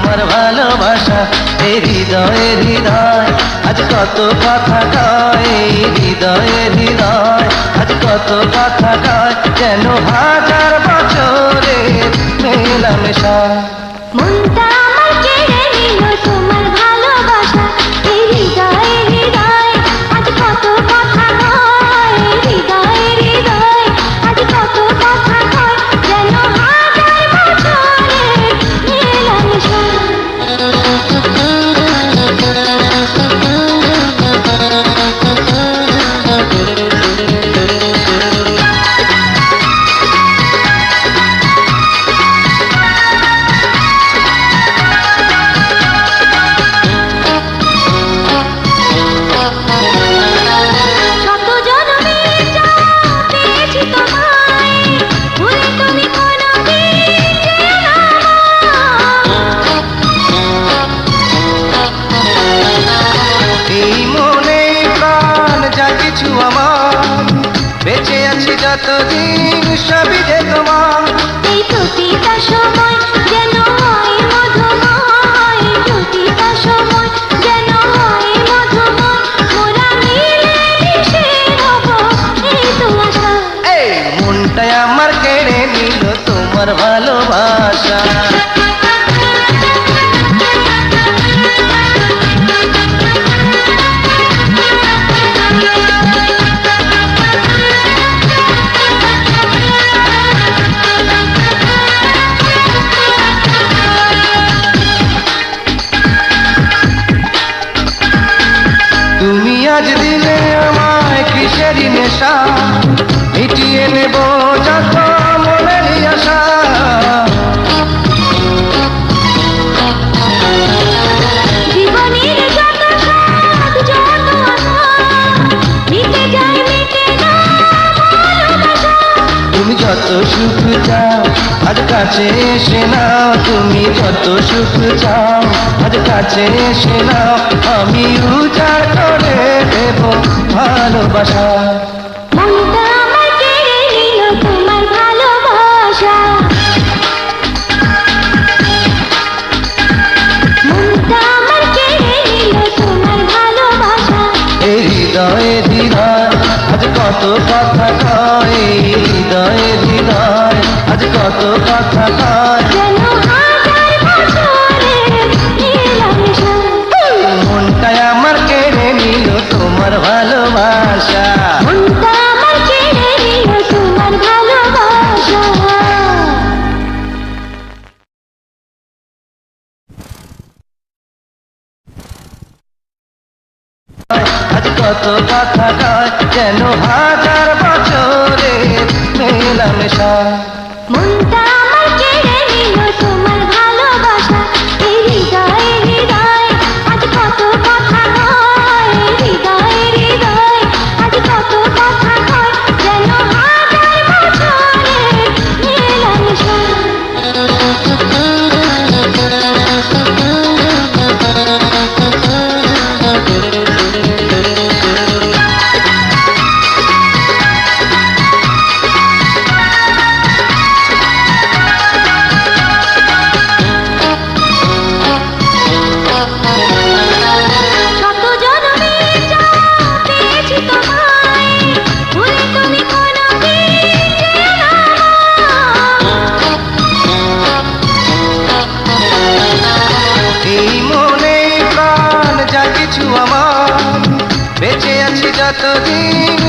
তোমার ভালোবাসা এই হৃদয়ে হৃদয় আজ কত কথা কয় এই হৃদয়ে হৃদয় আজ কত কথা কয় যেন হাজার বছরের মেলামেশা মনটা আমার কেড়ে নিল তোমার ভালোবাসা এই হৃদয়ে হৃদয় আজ কত কথা কয় হৃদয়ে হৃদয় আজ কত কথা কয় যেন হাজার বছরের মেলামেশা বেঁচে আছি যতদিন সবই যে তোমার এই প্রতিটা সময় যেন হয় মধুময় প্রতিটা সময় যেন হয় মধুময় মোরা মিলে মিশে হব এই তো আশা এই মনটাই আমার কেড়ে নিল তোমার ভালোবাসা তুমি আজ দিলে আমায় কিসেরই নেশা মিটিয়ে নেব যত মনেরই আশা জীবনের যত স্বাদ যত আশা মিটে যায় মিটে না ভালোবাসা তুমি যত সুখ চাও আজ কাছে এসে নাও তুমি যত সুখ চাও আজ কাছে এসে নাও আমি উজাড় করে দেব ভালোবাসা মনটা আমার কেড়ে নিল তোমার ভালোবাসা মনটা আমার কেড়ে নিল তোমার ভালোবাসা এই হৃদয়ে হৃদয় আজ কত কথা কয় এই হৃদয়ে হৃদয় আজ কত কথা কয় যেন হাজার বছরের মেলামেশা মনটাই আমার কেড়ে নিল তোমার ভালোবাসা মনটা আমার কেড়ে নিল তোমার ভালোবাসা আজ কত কথা কয় যেন হাজার বছরের মেলামেশা মনটা আমার কেড়ে নিল তোমার ভালোবাসা এই হৃদয়ে হৃদয় আজ কত কথা কয় হৃদয়ে হৃদয় আজ কত কথা কয় যেন হাজার বছরের মেলামেশা শত জন্মে যা পেয়েছি তোমায় ভুলে তুমি কোনোদিন যেও না এই মনে প্রাণ যা কিছু আমার বেঁচে আছি যতদিন